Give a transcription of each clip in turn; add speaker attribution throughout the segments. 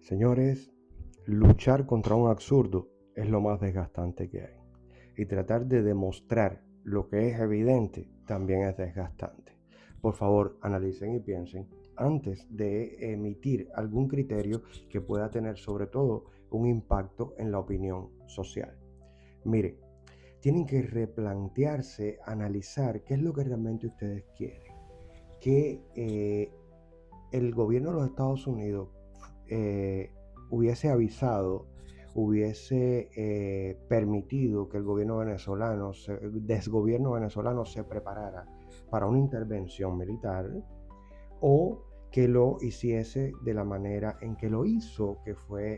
Speaker 1: Señores, luchar contra un absurdo es lo más desgastante que hay. Y tratar de demostrar lo que es evidente también es desgastante. Por favor, analicen y piensen antes de emitir algún criterio que pueda tener sobre todo un impacto en la opinión social. Miren, tienen que replantearse, analizar qué es lo que realmente ustedes quieren. Que el gobierno de los Estados Unidos eh, hubiese avisado, hubiese permitido que el gobierno venezolano, el desgobierno venezolano se preparara para una intervención militar, o que lo hiciese de la manera en que lo hizo, que fue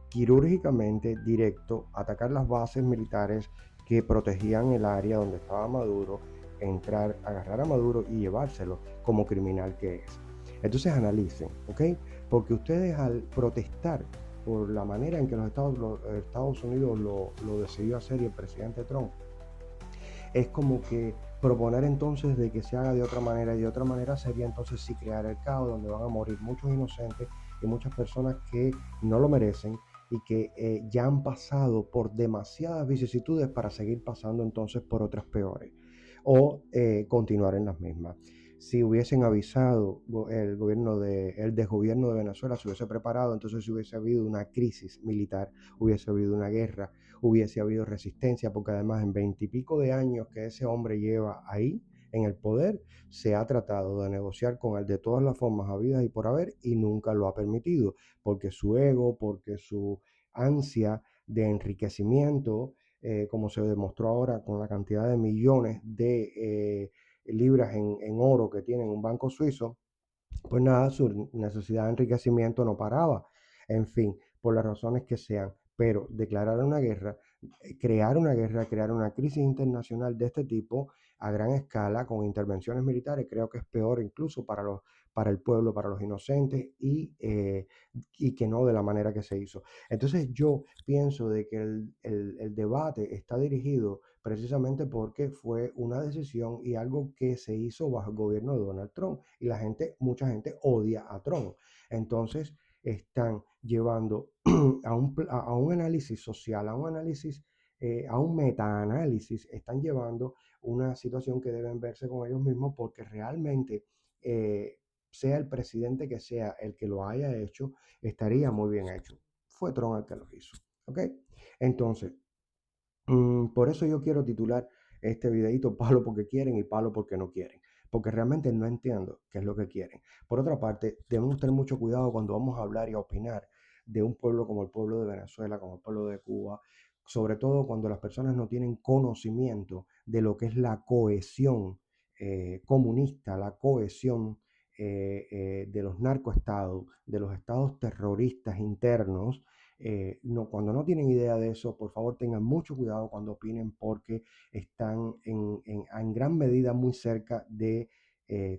Speaker 1: quirúrgicamente directo, atacar las bases militares que protegían el área donde estaba Maduro, entrar, agarrar a Maduro y llevárselo como criminal que es. Entonces analicen, ¿ok? Porque ustedes al protestar por la manera en que los Estados Unidos lo decidió hacer y el presidente Trump, es como que proponer entonces de que se haga de otra manera, y de otra manera sería entonces sí crear el caos donde van a morir muchos inocentes y muchas personas que no lo merecen y que ya han pasado por demasiadas vicisitudes para seguir pasando entonces por otras peores o continuar en las mismas. Si hubiesen avisado el desgobierno de Venezuela, se hubiese preparado, entonces si hubiese habido una crisis militar, hubiese habido una guerra, hubiese habido resistencia, porque además en 20 y pico de años que ese hombre lleva ahí en el poder, se ha tratado de negociar con él de todas las formas habidas y por haber y nunca lo ha permitido, porque su ego, porque su ansia de enriquecimiento, como se demostró ahora con la cantidad de millones de libras en oro que tiene en un banco suizo, pues nada, su necesidad de enriquecimiento no paraba. En fin, por las razones que sean, pero declarar una guerra, crear una crisis internacional de este tipo a gran escala con intervenciones militares, creo que es peor incluso para el pueblo, para los inocentes y que no de la manera que se hizo. Entonces yo pienso de que el debate está dirigido precisamente porque fue una decisión y algo que se hizo bajo el gobierno de Donald Trump y mucha gente odia a Trump. Entonces están llevando a un análisis social, a un análisis, a un metaanálisis, están llevando una situación que deben verse con ellos mismos porque realmente, sea el presidente que sea el que lo haya hecho, estaría muy bien hecho. Fue Trump el que lo hizo. ¿Ok? Entonces, por eso yo quiero titular este videito Palo porque quieren y palo porque no quieren, porque realmente no entiendo qué es lo que quieren. Por otra parte, debemos tener mucho cuidado cuando vamos a hablar y a opinar de un pueblo como el pueblo de Venezuela, como el pueblo de Cuba, sobre todo cuando las personas no tienen conocimiento de lo que es la cohesión comunista, la cohesión de los narcoestados, de los estados terroristas internos. No, cuando no tienen idea de eso, por favor tengan mucho cuidado cuando opinen porque están en gran medida muy cerca de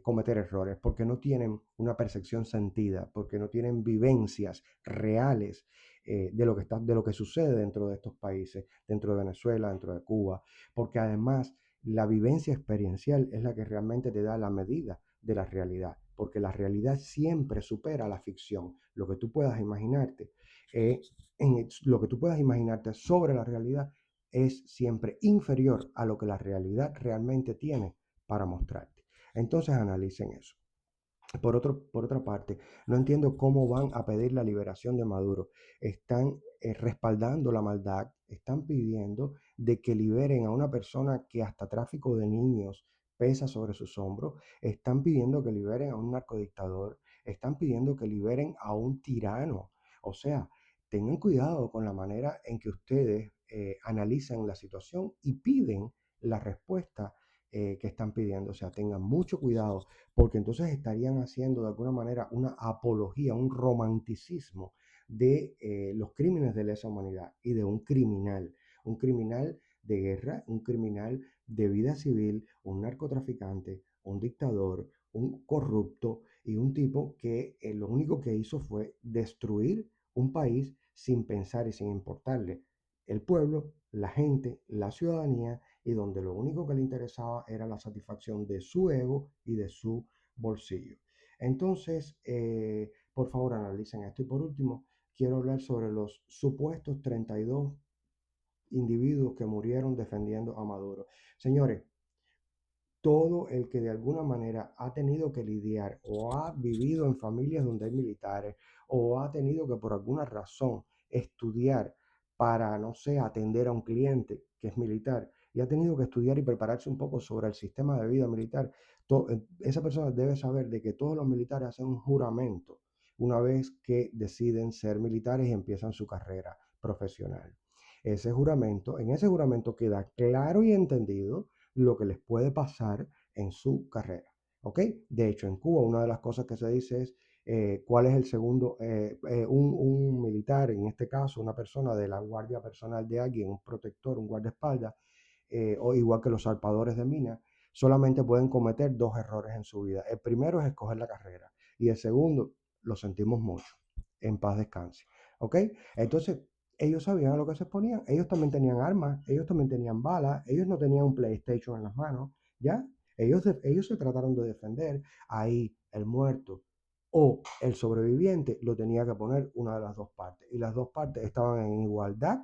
Speaker 1: cometer errores, porque no tienen una percepción sentida, porque no tienen vivencias reales de lo que sucede dentro de estos países, dentro de Venezuela, dentro de Cuba, porque además la vivencia experiencial es la que realmente te da la medida de la realidad, porque la realidad siempre supera la ficción, lo que tú puedas imaginarte lo que tú puedas imaginarte sobre la realidad es siempre inferior a lo que la realidad realmente tiene para mostrarte. Entonces analicen eso. Por otra parte, no entiendo cómo van a pedir la liberación de Maduro. Están respaldando la maldad, están pidiendo de que liberen a una persona que hasta tráfico de niños pesa sobre sus hombros, están pidiendo que liberen a un narcodictador, están pidiendo que liberen a un tirano. O sea, tengan cuidado con la manera en que ustedes analizan la situación y piden la respuesta que están pidiendo. O sea, tengan mucho cuidado porque entonces estarían haciendo de alguna manera una apología, un romanticismo de los crímenes de lesa humanidad y de un criminal de guerra, un criminal de vida civil, un narcotraficante, un dictador, un corrupto y un tipo que lo único que hizo fue destruir un país sin pensar y sin importarle el pueblo, la gente, la ciudadanía y donde lo único que le interesaba era la satisfacción de su ego y de su bolsillo. Entonces, por favor, analicen esto. Y por último, quiero hablar sobre los supuestos 32 individuos que murieron defendiendo a Maduro. Señores, todo el que de alguna manera ha tenido que lidiar o ha vivido en familias donde hay militares o ha tenido que por alguna razón estudiar para, no sé, atender a un cliente que es militar y ha tenido que estudiar y prepararse un poco sobre el sistema de vida militar, esa persona debe saber de que todos los militares hacen un juramento una vez que deciden ser militares y empiezan su carrera profesional. En ese juramento queda claro y entendido lo que les puede pasar en su carrera. ¿Ok? De hecho, en Cuba una de las cosas que se dice es cuál es el segundo, un militar, en este caso una persona de la guardia personal de alguien, un protector, un guardaespaldas, o igual que los salpadores de minas, solamente pueden cometer dos errores en su vida. El primero es escoger la carrera y el segundo, lo sentimos mucho, en paz descanse. ¿Ok? Entonces, ellos sabían a lo que se exponían. Ellos también tenían armas, ellos también tenían balas, ellos no tenían un PlayStation en las manos, ¿ya? Ellos se trataron de defender. Ahí el muerto o el sobreviviente lo tenía que poner una de las dos partes. Y las dos partes estaban en igualdad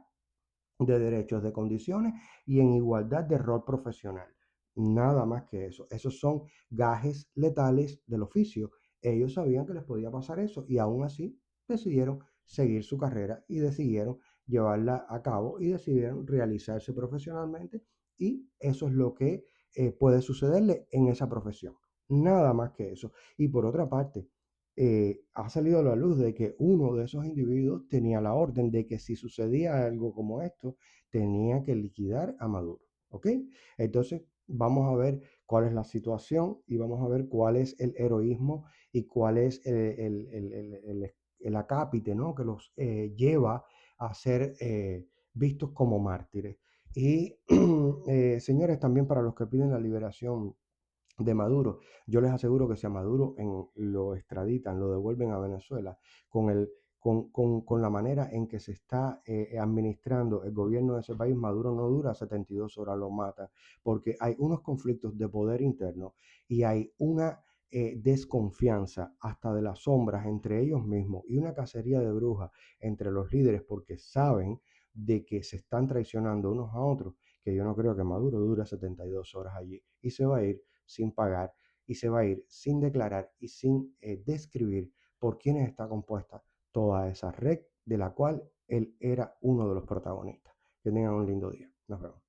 Speaker 1: de derechos, de condiciones y en igualdad de rol profesional. Nada más que eso. Esos son gajes letales del oficio. Ellos sabían que les podía pasar eso y aún así decidieron seguir su carrera y decidieron llevarla a cabo y decidieron realizarse profesionalmente y eso es lo que puede sucederle en esa profesión. Nada más que eso. Y por otra parte, ha salido a la luz de que uno de esos individuos tenía la orden de que si sucedía algo como esto, tenía que liquidar a Maduro. ¿Ok? Entonces, vamos a ver cuál es la situación y vamos a ver cuál es el heroísmo y cuál es el acápite, ¿no? Que los lleva a ser vistos como mártires. Y, señores, también para los que piden la liberación de Maduro. Yo les aseguro que si a Maduro lo extraditan, lo devuelven a Venezuela, con la manera en que se está administrando el gobierno de ese país, Maduro no dura 72 horas, lo mata, porque hay unos conflictos de poder interno y hay una desconfianza hasta de las sombras entre ellos mismos y una cacería de brujas entre los líderes porque saben de que se están traicionando unos a otros, que yo no creo que Maduro dure 72 horas allí y se va a ir sin pagar y se va a ir sin declarar y sin describir por quiénes está compuesta toda esa red de la cual él era uno de los protagonistas. Que tengan un lindo día. Nos vemos.